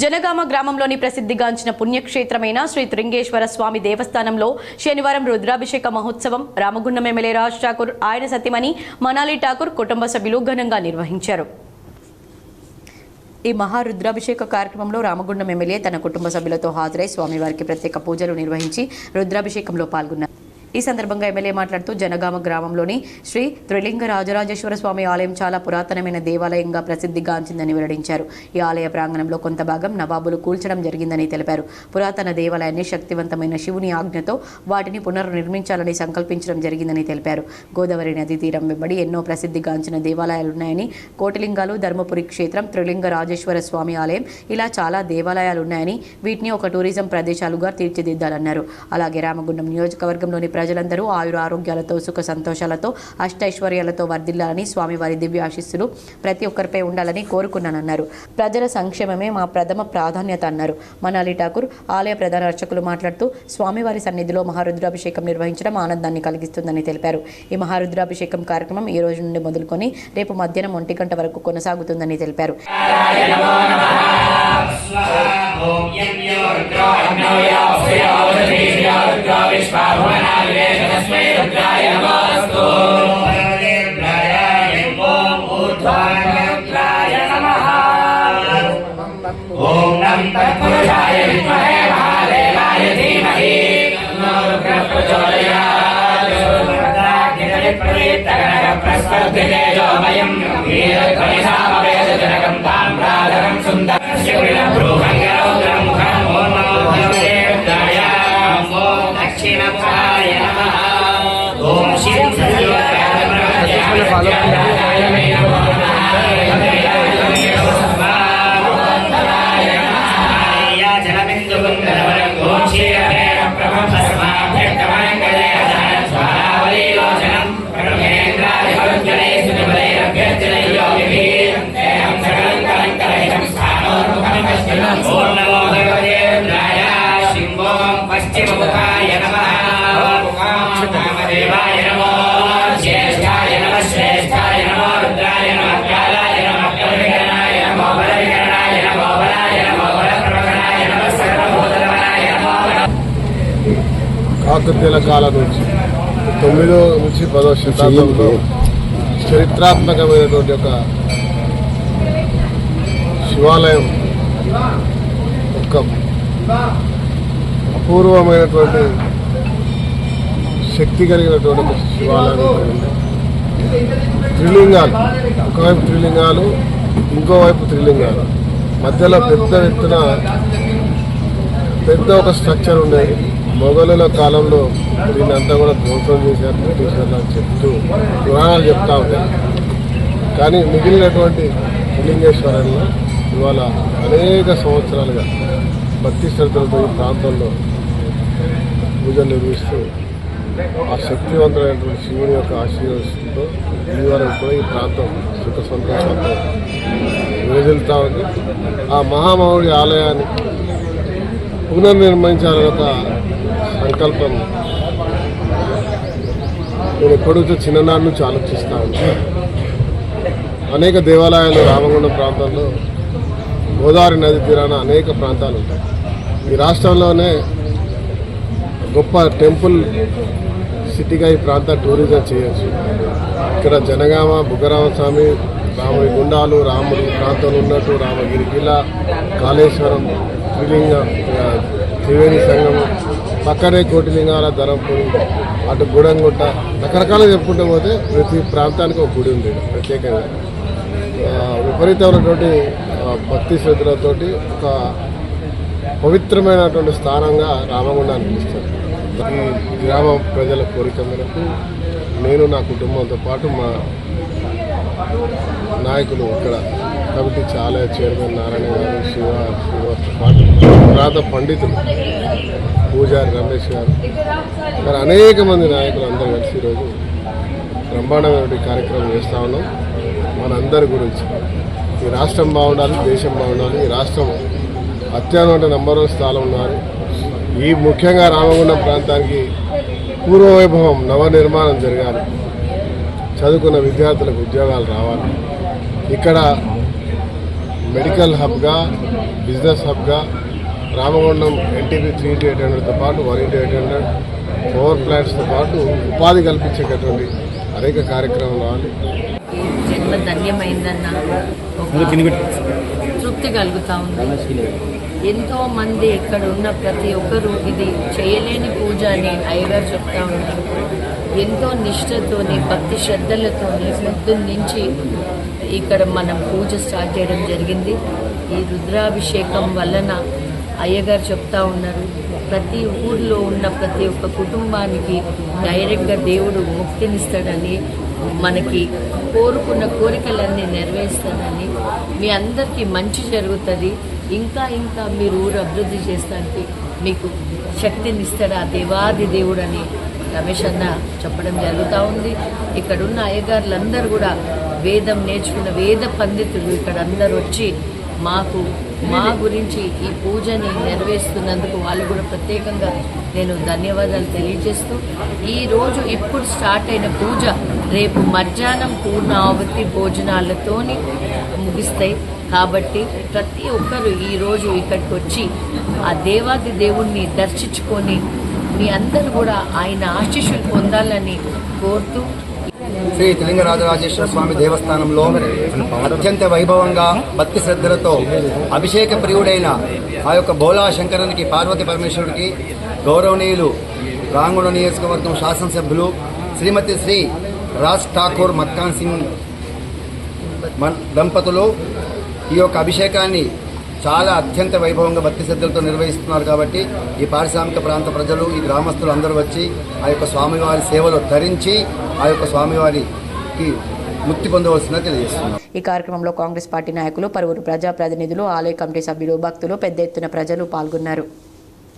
జనగామ గ్రామంలోని ప్రసిద్ధిగాంచిన పుణ్యక్షేత్రమైన శ్రీ త్రింగేశ్వర స్వామి దేవస్థానంలో శనివారం రుద్రాభిషేక మహోత్సవం రామగుండం ఎమ్మెల్యే రాజ్ ఠాకూర్, ఆయన సతీమణి మనాలి ఠాకూర్ కుటుంబ సభ్యులు ఘనంగా నిర్వహించారు. ఈ మహారుద్రాభిషేక కార్యక్రమంలో రామగుండం ఎమ్మెల్యే తన కుటుంబ సభ్యులతో హాజరై స్వామివారికి ప్రత్యేక పూజలు నిర్వహించి రుద్రాభిషేకంలో పాల్గొన్నారు. ఈ సందర్భంగా ఎమ్మెల్యే మాట్లాడుతూ జనగామ గ్రామంలోని శ్రీ త్రిలింగ రాజరాజేశ్వర స్వామి ఆలయం చాలా పురాతనమైన దేవాలయంగా ప్రసిద్ధిగాంచిందని వెల్లడించారు. ఈ ఆలయ ప్రాంగణంలో కొంత భాగం నవాబులు కూల్చడం జరిగిందని తెలిపారు. పురాతన దేవాలయాన్ని శక్తివంతమైన శివుని ఆజ్ఞతో వాటిని పునర్నిర్మించాలని సంకల్పించడం జరిగిందని తెలిపారు. గోదావరి నదీ తీరం వెంబడి ఎన్నో ప్రసిద్ధిగాంచిన దేవాలయాలున్నాయని, కోటిలింగాలు, ధర్మపురి క్షేత్రం, త్రిలింగ రాజేశ్వర స్వామి ఆలయం ఇలా చాలా దేవాలయాలున్నాయని వీటిని ఒక టూరిజం ప్రదేశాలుగా తీర్చిదిద్దాలన్నారు. అలాగే రామగుండం నియోజకవర్గంలోని ప్రజలందరూ ఆయుర ఆరోగ్యాలతో, సుఖ సంతోషాలతో, అష్టైశ్వర్యాలతో వర్ధిల్లాలని, స్వామివారి దివ్య ఆశీస్సులు ప్రతి ఒక్కరిపై ఉండాలని కోరుకున్నానన్నారు. ప్రజల సంక్షేమమే మా ప్రథమ ప్రాధాన్యత అన్నారు. మనాలి ఠాకూర్ ఆలయ ప్రధాన అర్చకులు మాట్లాడుతూ స్వామివారి సన్నిధిలో మహారుద్రాభిషేకం నిర్వహించడం ఆనందాన్ని కలిగిస్తుందని తెలిపారు. ఈ మహారుద్రాభిషేకం కార్యక్రమం ఈ రోజు నుండి మొదలుకొని రేపు మధ్యాహ్నం 1 గంట వరకు కొనసాగుతుందని తెలిపారు. ఓం నమః తత్పురుషాయ విద్మహే మహాదేవాయ ధీమహి తన్నో రుద్రః ప్రచోదయాత్. ప్రస్పర్ధితేజోమయం వీరధ్వనిసామవేదజనకం తామ్రాధరం సుందరం ముఖం. ఓం నమో భగవతే రుద్రాయ. ఓం దక్షిణముఖాయ నమః. ఓం శ్రీ పశ్చిమముఖాయ నమః. దేవాయ నమో, జ్యేష్ఠాయ నమః, శ్రేష్ఠాయ నమో, రుద్రాయ నమః, కాలాయ నమః, కవికరణాయ నమో, బలవికరణాయ నమో, బలాయ నమో, బలప్రవకనాయ నమః, సర్వభూతరమణాయ నమో. కాకతీయుల కాలం నుంచి 9వ నుంచి 10వ శతాబ్దంలో చరిత్రాత్మకమైనటువంటి ఒక శివాలయం, ఒక అపూర్వమైనటువంటి శక్తి కలిగినటువంటి ఒక శివాలయం. త్రిలింగాలు, ఒకవైపు త్రిలింగాలు, ఇంకోవైపు త్రిలింగాలు, మధ్యలో పెద్ద ఒక స్ట్రక్చర్ ఉండేది. మొఘలుల కాలంలో దీన్నంతా కూడా ధ్వంసం చేశారు బ్రిటిషర్లు అని చెప్తూ పురాణాలు చెప్తా ఉంటాయి. కానీ మిగిలినటువంటి త్రిలింగేశ్వరంలో ఇవాళ అనేక సంవత్సరాలుగా భక్తి శ్రద్ధలతో ఈ ప్రాంతంలో పూజలు నిర్వహిస్తూ ఆ శక్తివంతమైనటువంటి శివుని యొక్క ఆశీర్వాదంతో ఈ వరకు కూడా ఈ ప్రాంతం సుఖ సంతోషాలతో విరజిల్లుతూ ఉంది. ఆ మహామహుడి ఆలయాన్ని పునర్నిర్మించాలనే ఒక సంకల్పం నేను ఎప్పుడూ చిన్ననాటి నుంచి ఆలోచిస్తూ ఉంటాను. అనేక దేవాలయాలు రామగుండం ప్రాంతంలో, గోదావరి నది తీరాన అనేక ప్రాంతాలు ఉంటాయి. ఈ రాష్ట్రంలోనే గొప్ప టెంపుల్ సిటీగా ఈ ప్రాంత టూరిజం చేయొచ్చు. ఇక్కడ జనగామ, బుగ్గరామస్వామి, రాముడి గుండాలు, రాముడి ప్రాంతంలో ఉన్నట్టు రామగిరి కిలా, కాళేశ్వరం, త్రివేణి సంగమం, పక్కనే కోటిలింగాల, ధరంపురి, అటు గుడంగుట్ట, రకరకాలుగా చెప్పుకుంటూ పోతే ప్రతి ప్రాంతానికి ఒక గుడి ఉంది ప్రత్యేకంగా. విపరీతమైనటువంటి భక్తి శ్రద్ధలతోటి ఒక పవిత్రమైనటువంటి స్థానంగా రామగుండాన్ని పిలుస్తారు. ఈ గ్రామ ప్రజల కోరిక మేరకు నేను, నా కుటుంబంతో పాటు మా నాయకులు, ఇక్కడ కమిటీ చాలా చైర్మన్ నారాయణ గారు, శివతో పాటు ప్రాంత పండితులు పూజారి రమేష్ గారు, మరి అనేక మంది నాయకులు అందరూ కలిసి ఈరోజు బ్రహ్మాండమైన కార్యక్రమం చేస్తూ ఉన్నాం. మనందరి గురించి ఈ రాష్ట్రం బాగుండాలి, దేశం బాగుండాలి, ఈ రాష్ట్రం అత్యున్నత నంబర్ 1 స్థానం ఉండాలి. ఈ ముఖ్యంగా రామగుండం ప్రాంతానికి పూర్వవైభవం, నవనిర్మాణం జరగాలి. చదువుకున్న విద్యార్థులకు ఉద్యోగాలు రావాలి. ఇక్కడ మెడికల్ హబ్గా, బిజినెస్ హబ్గా రామగుండం ఎన్టీపీ 3x800తో పాటు 1x800 పవర్ ప్లాంట్స్తో పాటు ఉపాధి కల్పించేటటువంటి అనేక కార్యక్రమాలు రావాలి. జన్మ ధన్యమైందన్న తృప్తి కలుగుతూ ఉంది. ఎంతో మంది ఇక్కడ ఉన్న ప్రతి ఒక్కరూ ఇది చేయలేని పూజ అని అయ్యగారు చెప్తా ఉన్నారు. ఎంతో నిష్ఠతోని భక్తి శ్రద్ధలతోని పొద్దున్నుంచి ఇక్కడ మనం పూజ స్టార్ట్ చేయడం జరిగింది. ఈ రుద్రాభిషేకం వలన అయ్యగారు చెప్తా ఉన్నారు, ప్రతి ఊర్లో ఉన్న ప్రతి ఒక్క కుటుంబానికి డైరెక్ట్గా దేవుడు ముక్తినిస్తాడని, మనకి కోరుకున్న కోరికలన్నీ నెరవేరుస్తాడని, మీ అందరికీ మంచి జరుగుతుంది, ఇంకా ఇంకా మీరు ఊరు అభివృద్ధి చేస్తానికి మీకు శక్తినిస్తాడు ఆ దేవాది దేవుడు అని రమేష్ అన్న చెప్పడం జరుగుతూ ఉంది. ఇక్కడున్న అయ్యగారులందరూ కూడా వేదం నేర్చుకున్న వేద పండితులు ఇక్కడ అందరూ వచ్చి మా గురించి ఈ పూజని నెరవేరుస్తున్నందుకు వాళ్ళు కూడా ప్రత్యేకంగా నేను ధన్యవాదాలు తెలియజేస్తూ, ఈరోజు ఇప్పుడు స్టార్ట్ అయిన పూజ రేపు మధ్యాహ్నం పూర్ణావతి భోజనాలతోని ముగిస్తాయి. కాబట్టి ప్రతి ఒక్కరు ఈరోజు ఇక్కడికి వచ్చి ఆ దేవాది దేవుణ్ణి దర్శించుకొని మీ అందరూ కూడా ఆయన ఆశీస్సులు పొందాలని కోరుతూ, శ్రీ త్రిలింగ రాజరాజేశ్వర స్వామి దేవస్థానంలో అత్యంత వైభవంగా భక్తి శ్రద్ధలతో అభిషేక ప్రియుడైన ఆ యొక్క బోలా శంకరునికి, పార్వతీ పరమేశ్వరుడికి గౌరవనీయులు రాంగుణ నియోజకవర్గం శాసనసభ్యులు శ్రీమతి శ్రీ రాజ్ ఠాకూర్ మక్కాన్ సింగ్ దంపతులు ఈ యొక్క అభిషేకాన్ని చాలా అత్యంత వైభవంగా భక్తి శ్రద్ధలతో నిర్వహిస్తున్నారు. కాబట్టి ఈ పారిశ్రామిక ప్రాంత ప్రజలు, ఈ గ్రామస్తులు అందరూ వచ్చి ఆ యొక్క స్వామివారి సేవలు ధరించి ఆ యొక్క స్వామివారికి ముక్తి పొందవలసిందని తెలియజేస్తున్నారు. ఈ కార్యక్రమంలో కాంగ్రెస్ పార్టీ నాయకులు, పలువురు ప్రజాప్రతినిధులు, ఆలయ కమిటీ సభ్యులు, భక్తులు పెద్ద ఎత్తున ప్రజలు పాల్గొన్నారు.